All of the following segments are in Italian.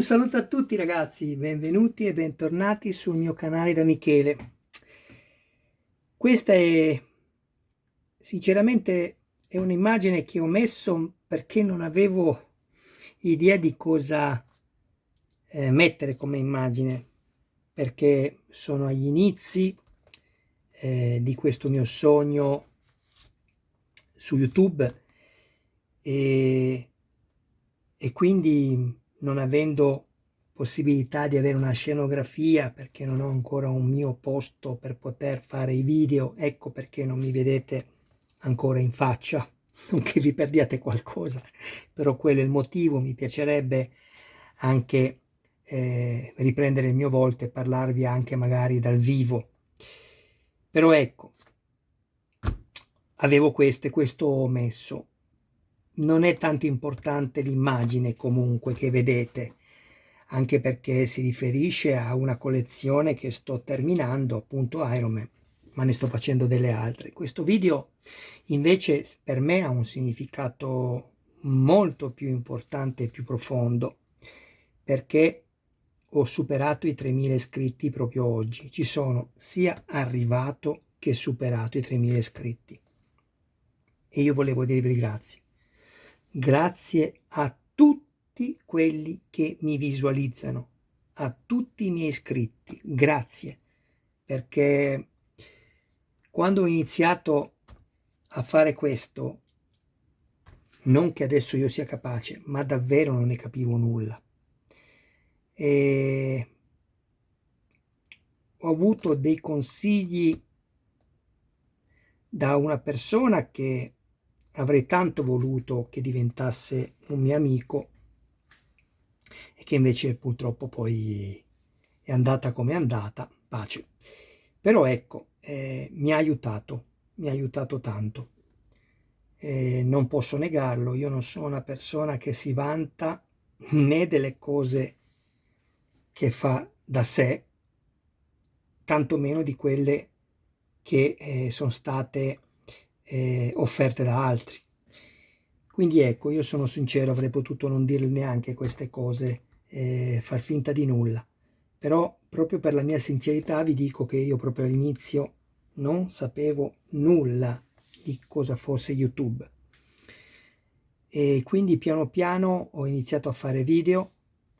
Un saluto a tutti ragazzi, benvenuti e bentornati sul mio canale da Michele. Questa è sinceramente è un'immagine che ho messo perché non avevo idea di cosa mettere come immagine, perché sono agli inizi di questo mio sogno su YouTube e quindi non avendo possibilità di avere una scenografia perché non ho ancora un mio posto per poter fare i video, ecco perché non mi vedete ancora in faccia, non che vi perdiate qualcosa, però quello è il motivo. Mi piacerebbe anche riprendere il mio volto e parlarvi anche magari dal vivo, però ecco, avevo questo ho messo. Non è tanto importante l'immagine comunque che vedete, anche perché si riferisce a una collezione che sto terminando, appunto Iron Man, ma ne sto facendo delle altre. Questo video invece per me ha un significato molto più importante e più profondo, perché ho superato i 3000 iscritti proprio oggi. Ci sono sia arrivato che superato i 3000 iscritti. E io volevo dirvi grazie. Grazie a tutti quelli che mi visualizzano, a tutti i miei iscritti, grazie, perché quando ho iniziato a fare questo, non che adesso io sia capace, ma davvero non ne capivo nulla. E ho avuto dei consigli da una persona che avrei tanto voluto che diventasse un mio amico e che invece purtroppo poi è andata come è andata, pace. Però ecco, mi ha aiutato tanto. Non posso negarlo, io non sono una persona che si vanta né delle cose che fa da sé, tanto meno di quelle che sono state offerte da altri. Quindi ecco, io sono sincero, avrei potuto non dirle neanche queste cose, far finta di nulla, però proprio per la mia sincerità vi dico che io proprio all'inizio non sapevo nulla di cosa fosse YouTube e quindi piano piano ho iniziato a fare video.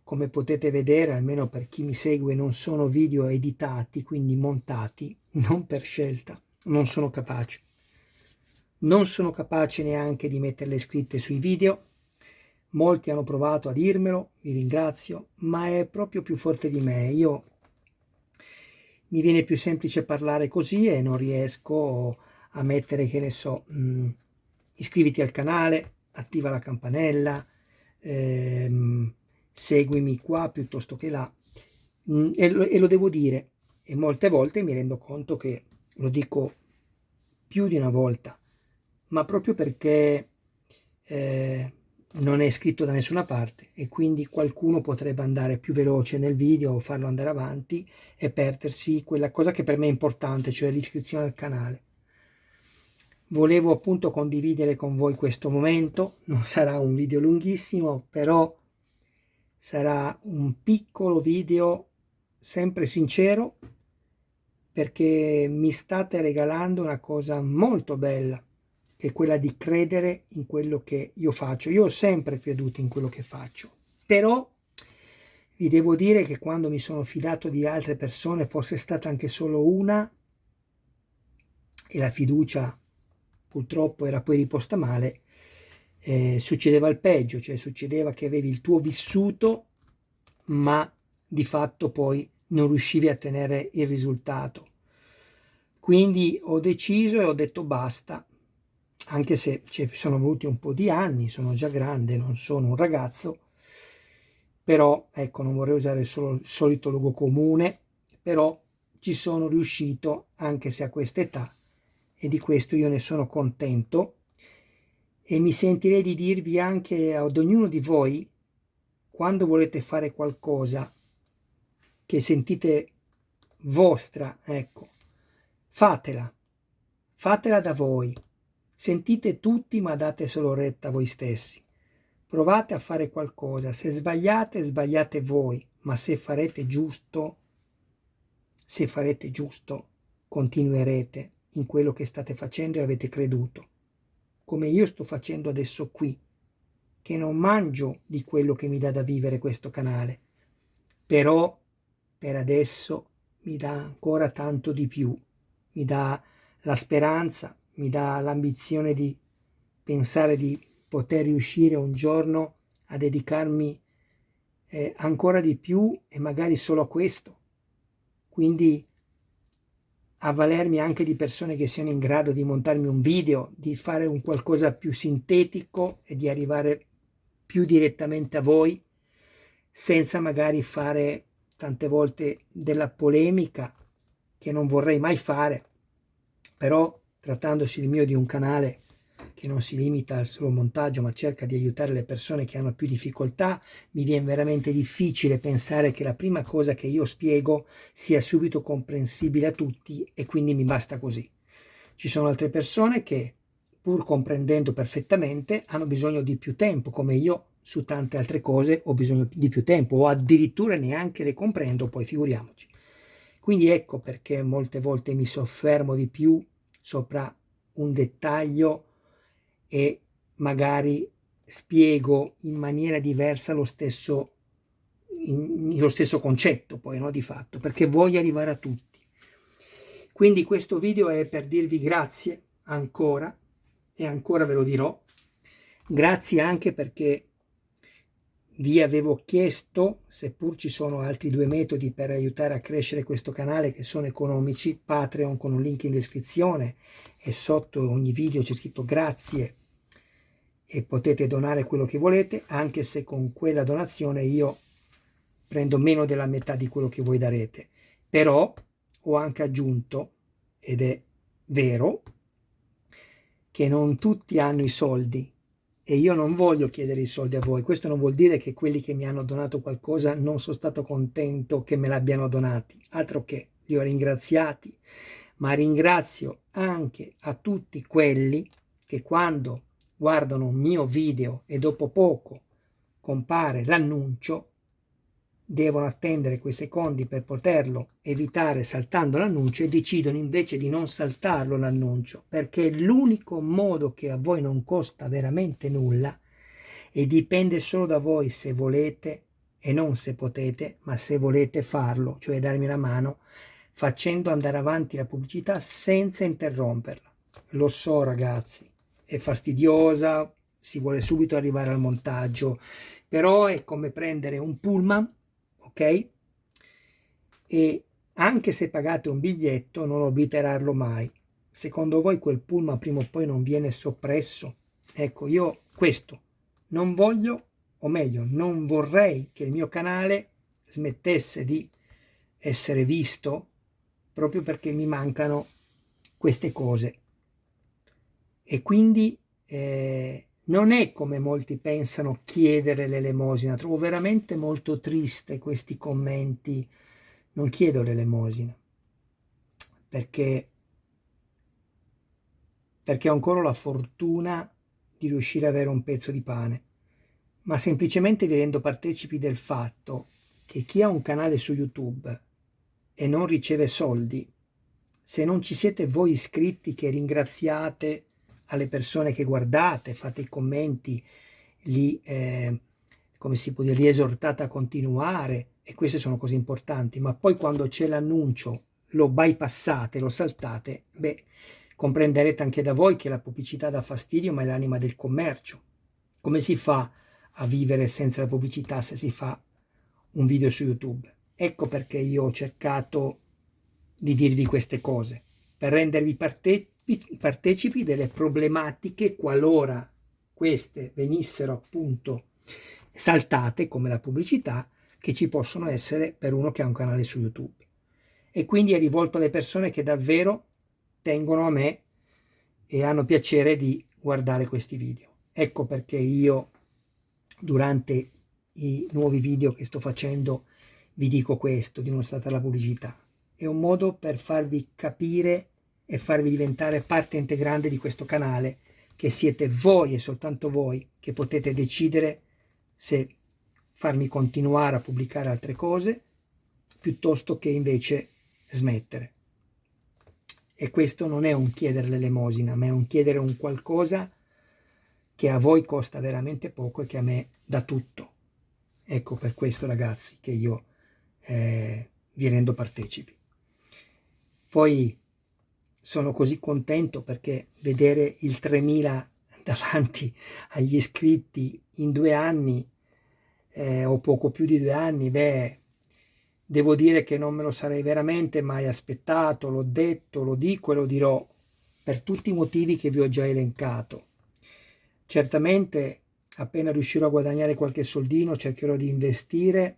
Come potete vedere, almeno per chi mi segue, non sono video editati, quindi montati, non per scelta, non sono capace. Non sono capace neanche di metterle scritte sui video. Molti hanno provato a dirmelo, vi ringrazio, ma è proprio più forte di me. Mi viene più semplice parlare così e non riesco a mettere, che ne so, iscriviti al canale, attiva la campanella, seguimi qua piuttosto che là, e lo devo dire, e molte volte mi rendo conto che lo dico più di una volta, ma proprio perché non è scritto da nessuna parte e quindi qualcuno potrebbe andare più veloce nel video o farlo andare avanti e perdersi quella cosa che per me è importante, cioè l'iscrizione al canale. Volevo appunto condividere con voi questo momento, non sarà un video lunghissimo, però sarà un piccolo video sempre sincero, perché mi state regalando una cosa molto bella, che è quella di credere in quello che io faccio. Io ho sempre creduto in quello che faccio, però vi devo dire che quando mi sono fidato di altre persone, fosse stata anche solo una, e la fiducia purtroppo era poi riposta male, succedeva il peggio, cioè succedeva che avevi il tuo vissuto, ma di fatto poi non riuscivi a ottenere il risultato. Quindi ho deciso e ho detto basta, anche se ci sono voluti un po' di anni, sono già grande, non sono un ragazzo, però ecco, non vorrei usare solo il solito luogo comune, però ci sono riuscito anche se a questa età, e di questo io ne sono contento, e mi sentirei di dirvi anche ad ognuno di voi, quando volete fare qualcosa che sentite vostra, ecco, fatela, fatela da voi, sentite tutti ma date solo retta a voi stessi, Provate a fare qualcosa, se sbagliate, sbagliate voi, ma se farete giusto, continuerete in quello che state facendo e avete creduto, come io sto facendo adesso qui, che non mangio di quello che mi dà da vivere questo canale, però per adesso mi dà ancora tanto di più, mi dà la speranza, mi dà l'ambizione di pensare di poter riuscire un giorno a dedicarmi ancora di più e magari solo a questo, quindi avvalermi anche di persone che siano in grado di montarmi un video, di fare un qualcosa più sintetico e di arrivare più direttamente a voi, senza magari fare tante volte della polemica, che non vorrei mai fare, però trattandosi il mio di un canale che non si limita al solo montaggio ma cerca di aiutare le persone che hanno più difficoltà, mi viene veramente difficile pensare che la prima cosa che io spiego sia subito comprensibile a tutti e quindi mi basta così. Ci sono altre persone che, pur comprendendo perfettamente, hanno bisogno di più tempo, come io su tante altre cose ho bisogno di più tempo o addirittura neanche le comprendo, poi figuriamoci. Quindi ecco perché molte volte mi soffermo di più sopra un dettaglio e magari spiego in maniera diversa lo stesso concetto poi, no, di fatto, perché voglio arrivare a tutti. Quindi questo video è per dirvi grazie ancora, e ancora ve lo dirò. Grazie anche perché vi avevo chiesto, seppur ci sono altri 2 metodi per aiutare a crescere questo canale che sono economici, Patreon con un link in descrizione e sotto ogni video c'è scritto grazie e potete donare quello che volete, anche se con quella donazione io prendo meno della metà di quello che voi darete. Però ho anche aggiunto, ed è vero, che non tutti hanno i soldi e io non voglio chiedere i soldi a voi. Questo non vuol dire che quelli che mi hanno donato qualcosa non sono stato contento che me l'abbiano donati, altro che, li ho ringraziati, ma ringrazio anche a tutti quelli che quando guardano un mio video e dopo poco compare l'annuncio, devono attendere quei secondi per poterlo evitare saltando l'annuncio e decidono invece di non saltarlo l'annuncio, perché è l'unico modo che a voi non costa veramente nulla e dipende solo da voi se volete e non se potete, ma se volete farlo, cioè darmi la mano facendo andare avanti la pubblicità senza interromperla. Lo so ragazzi, è fastidiosa, si vuole subito arrivare al montaggio, però è come prendere un pullman, ok? E anche se pagate un biglietto non obliterarlo mai. Secondo voi quel pullman prima o poi non viene soppresso? Ecco, io questo non voglio, o meglio, non vorrei che il mio canale smettesse di essere visto proprio perché mi mancano queste cose. E quindi non è come molti pensano chiedere l'elemosina. Trovo veramente molto triste questi commenti. Non chiedo l'elemosina perché ho ancora la fortuna di riuscire ad avere un pezzo di pane, ma semplicemente vi rendo partecipi del fatto che chi ha un canale su YouTube e non riceve soldi, se non ci siete voi iscritti che ringraziate alle persone che guardate, fate i commenti, come si può dire, li esortate a continuare, e queste sono cose importanti, ma poi quando c'è l'annuncio lo bypassate, lo saltate, beh, comprenderete anche da voi che la pubblicità dà fastidio, ma è l'anima del commercio. Come si fa a vivere senza la pubblicità se si fa un video su YouTube? Ecco perché io ho cercato di dirvi queste cose, per rendervi partecipi delle problematiche qualora queste venissero appunto saltate, come la pubblicità, che ci possono essere per uno che ha un canale su YouTube. E quindi è rivolto alle persone che davvero tengono a me e hanno piacere di guardare questi video. Ecco perché io durante i nuovi video che sto facendo vi dico questo, di non saltare la pubblicità. È un modo per farvi capire e farvi diventare parte integrante di questo canale che siete voi e soltanto voi che potete decidere se farmi continuare a pubblicare altre cose piuttosto che invece smettere. E questo non è un chiedere l'elemosina, ma è un chiedere un qualcosa che a voi costa veramente poco e che a me dà tutto. Ecco, per questo ragazzi che io vi rendo partecipi. Poi sono così contento perché vedere il 3000 davanti agli iscritti in 2 anni o poco più di 2 anni, beh, devo dire che non me lo sarei veramente mai aspettato, l'ho detto, lo dico e lo dirò per tutti i motivi che vi ho già elencato. Certamente appena riuscirò a guadagnare qualche soldino cercherò di investire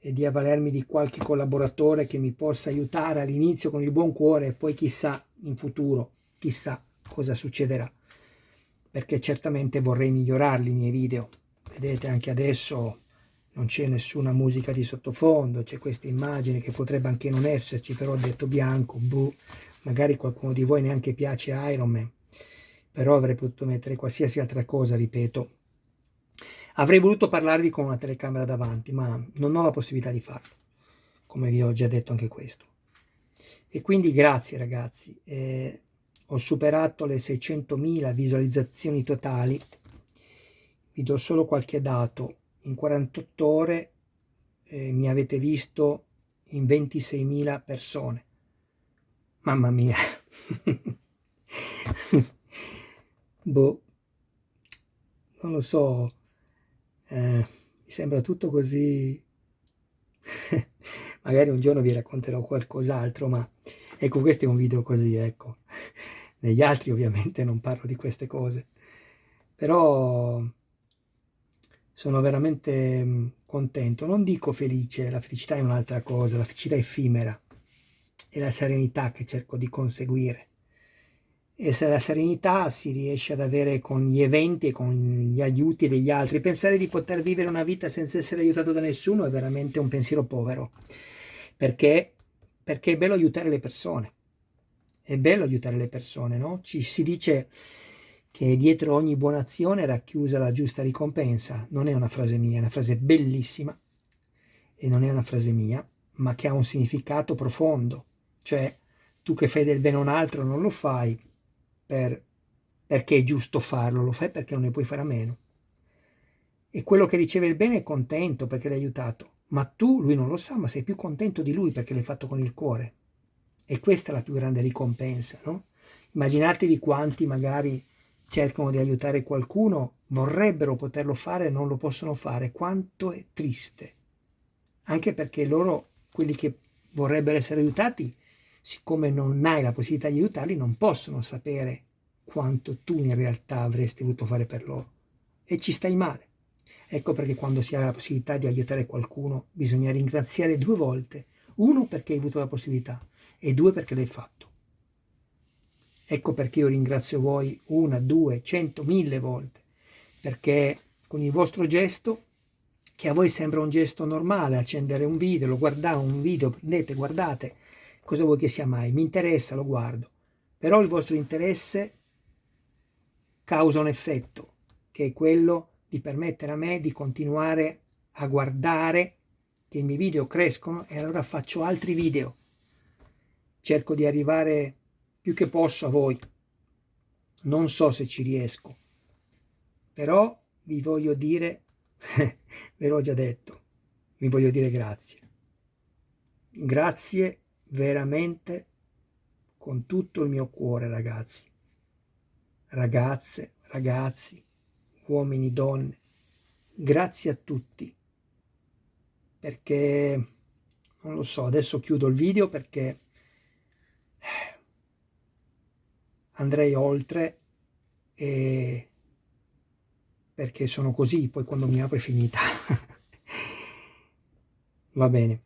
e di avvalermi di qualche collaboratore che mi possa aiutare all'inizio con il buon cuore e poi chissà in futuro, chissà cosa succederà, perché certamente vorrei migliorarli i miei video. Vedete, anche adesso non c'è nessuna musica di sottofondo, c'è questa immagine che potrebbe anche non esserci, però ho detto bianco, boh, magari qualcuno di voi neanche piace Iron Man, però avrei potuto mettere qualsiasi altra cosa, ripeto. Avrei voluto parlarvi con una telecamera davanti, ma non ho la possibilità di farlo, come vi ho già detto anche questo. E quindi grazie ragazzi, ho superato le 600.000 visualizzazioni totali, vi do solo qualche dato, in 48 ore mi avete visto in 26.000 persone, mamma mia, boh, non lo so, mi sembra tutto così, magari un giorno vi racconterò qualcos'altro, ma ecco, questo è un video così, ecco, negli altri ovviamente non parlo di queste cose, però sono veramente contento, non dico felice, la felicità è un'altra cosa, la felicità è effimera, è la serenità che cerco di conseguire. E se la serenità si riesce ad avere con gli eventi e con gli aiuti degli altri, pensare di poter vivere una vita senza essere aiutato da nessuno è veramente un pensiero povero, perché è bello aiutare le persone, è bello aiutare le persone, no? Ci si dice che dietro ogni buona azione è racchiusa la giusta ricompensa, non è una frase mia, è una frase bellissima e non è una frase mia, ma che ha un significato profondo, cioè tu che fai del bene a un altro non lo fai perché è giusto farlo, lo fai perché non ne puoi fare a meno. E quello che riceve il bene è contento perché l'hai aiutato, ma tu, lui non lo sa, ma sei più contento di lui perché l'hai fatto con il cuore. E questa è la più grande ricompensa, no? Immaginatevi quanti magari cercano di aiutare qualcuno, vorrebbero poterlo fare e non lo possono fare. Quanto è triste. Anche perché loro, quelli che vorrebbero essere aiutati, siccome non hai la possibilità di aiutarli, non possono sapere quanto tu in realtà avresti voluto fare per loro. E ci stai male. Ecco perché quando si ha la possibilità di aiutare qualcuno bisogna ringraziare 2 volte. 1 perché hai avuto la possibilità e 2 perché l'hai fatto. Ecco perché io ringrazio voi 1, 2, 100, 1000 volte. Perché con il vostro gesto, che a voi sembra un gesto normale, accendere un video, lo guardate un video, prendete, guardate, cosa vuoi che sia mai? Mi interessa, lo guardo. Però il vostro interesse causa un effetto, che è quello di permettere a me di continuare a guardare che i miei video crescono e allora faccio altri video. Cerco di arrivare più che posso a voi. Non so se ci riesco, però vi voglio dire, ve l'ho già detto, vi voglio dire grazie. Grazie veramente con tutto il mio cuore, ragazzi. Ragazze, ragazzi, uomini, donne, grazie a tutti, perché non lo so, adesso chiudo il video perché andrei oltre e perché sono così, poi quando mi apro è finita. Va bene,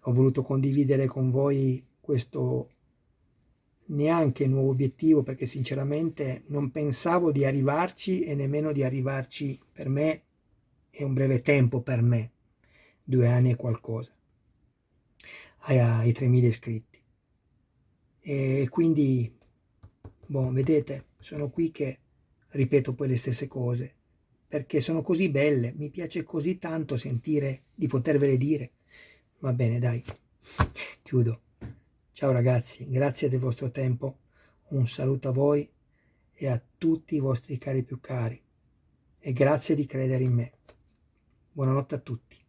ho voluto condividere con voi questo neanche nuovo obiettivo perché sinceramente non pensavo di arrivarci e nemmeno di arrivarci, per me è un breve tempo, per me 2 anni e qualcosa ai 3.000 iscritti e quindi boh, vedete, sono qui che ripeto poi le stesse cose, perché sono così belle, mi piace così tanto sentire di potervele dire. Va bene, dai, chiudo. Ciao ragazzi, grazie del vostro tempo, un saluto a voi e a tutti i vostri cari più cari e grazie di credere in me. Buonanotte a tutti.